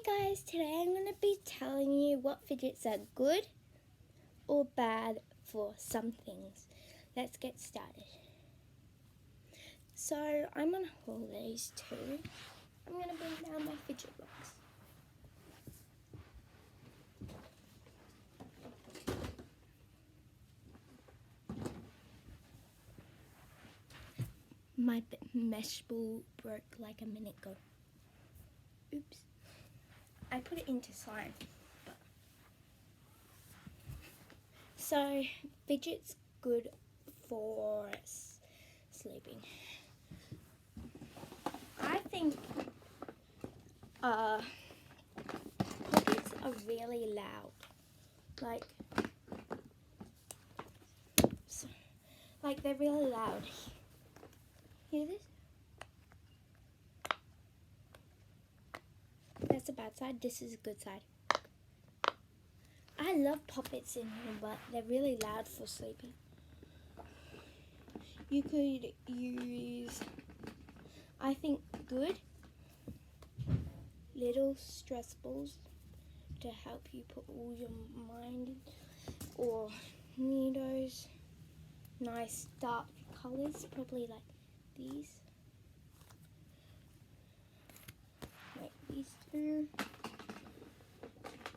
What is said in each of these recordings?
guys, today I'm going to be telling you what fidgets are good or bad for some things. Let's get started. So I'm on holidays too. I'm going to bring down my fidget box. My mesh ball broke like a minute ago. Oops. I put it into slime. So, fidget's good for sleeping. I think pockets are really loud. Like they're really loud. Hear this? That's the bad side. This is a good side. I love poppets in here, but they're really loud for sleeping. You could use, I think, good little stress balls to help you put all your mind in, or needles, nice dark colors, probably like these. Like these two.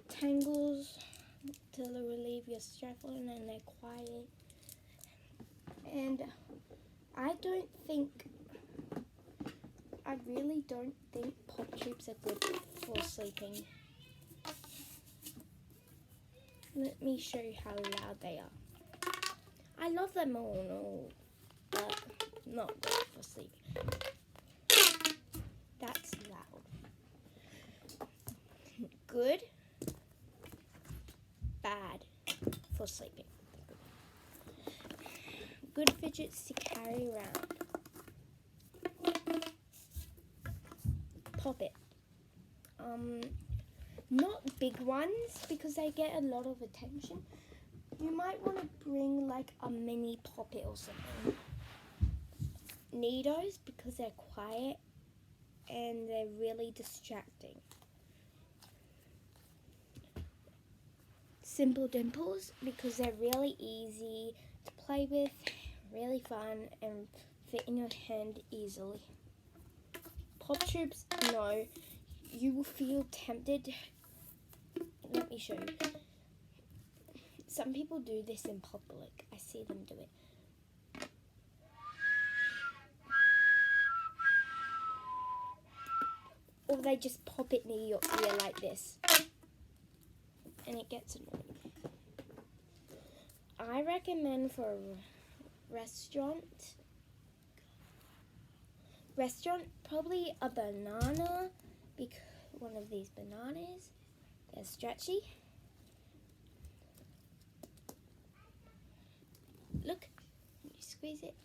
Tangles to relieve your stress and then they're quiet. And I really don't think pop tubes are good for sleeping. Let me show you how loud they are. I love them all, but not good for sleeping. That's loud. Good, bad for sleeping. Good fidgets to carry around. Pop it. Not big ones because they get a lot of attention. You might want to bring like a mini poppet or something. Neatos because they're quiet and they're really distracting. Simple Dimples because they're really easy to play with, really fun and fit in your hand easily. Pop tubes, no. You will feel tempted. Let me show you. Some people do this in public. I see them do it. Or they just pop it near your ear like this. And it gets annoying. I recommend for a restaurant, probably a banana, because one of these bananas, they're stretchy. Look, you squeeze it,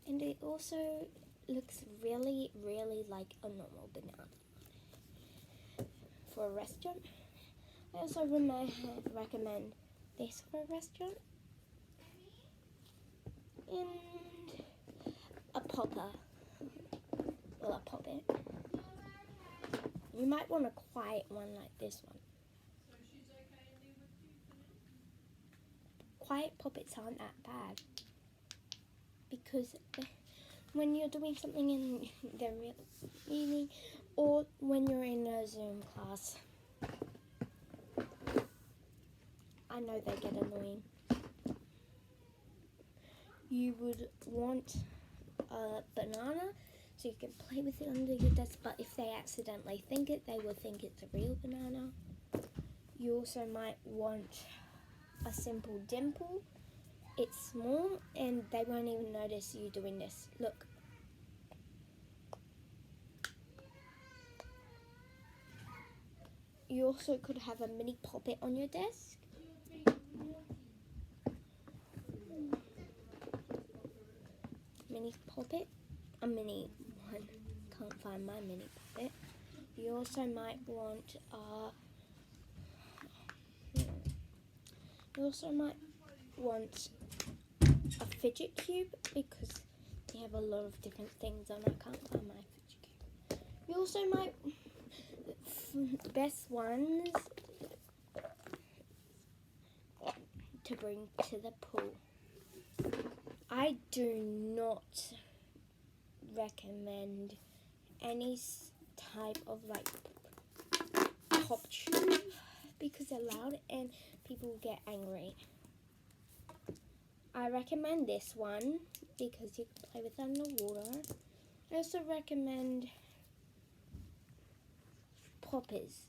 and it also looks really, really like a normal banana. For a restaurant, I also recommend this for a restaurant, and a popper. Well, a poppet. You might want a quiet one like this one. Quiet poppets aren't that bad because when you're doing something and they're really, or when you're in a Zoom class, I know they get annoying. You would want a banana so you can play with it under your desk, but if they accidentally think it, they will think it's a real banana. You also might want a simple dimple. It's small and they won't even notice you doing this. Look. You also could have a mini poppet on your desk. Mini poppet, a mini one. Can't find my mini poppet. You also might want a fidget cube because they have a lot of different things on. I can't find my fidget cube. You also might the best ones to bring to the pool. I do not recommend any type of like pop tube because they're loud and people get angry. I recommend this one because you can play with it underwater. I also recommend poppers.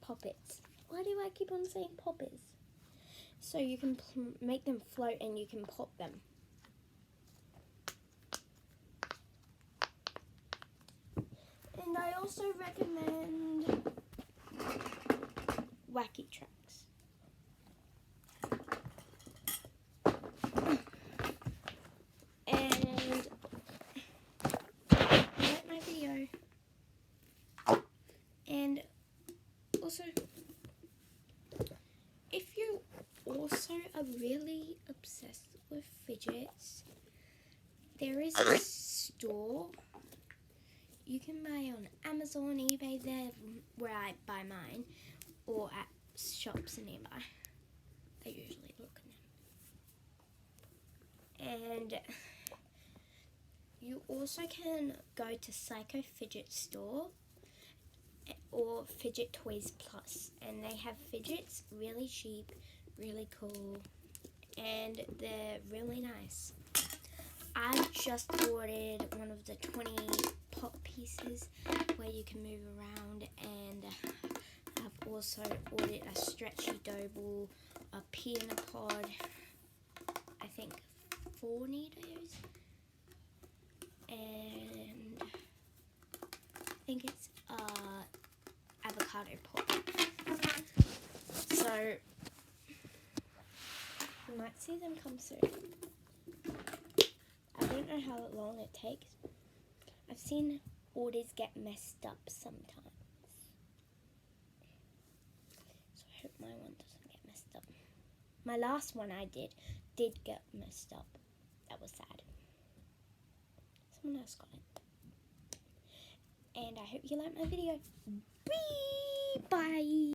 Poppets. Why do I keep on saying poppers? So you can make them float and you can pop them. And I also recommend Wacky Tracks. And like my video. And also, if you also are really obsessed with fidgets, there is a store you can buy on Amazon, eBay, there where I buy mine, or at shops nearby. I usually look in them. And you also can go to Psycho Fidget Store or Fidget Toys Plus, and they have fidgets really cheap, really cool, and they're really nice. I just ordered one of the 20 pop pieces where you can move around, and I've also ordered a stretchy dough ball, a pea in a pod, I think 4 Neatos, and I think it's avocado pop. So you might see them come soon. I don't know how long it takes. I've seen orders get messed up sometimes. So I hope my one doesn't get messed up. My last one I did get messed up. That was sad. Someone else got it. And I hope you liked my video. Bye!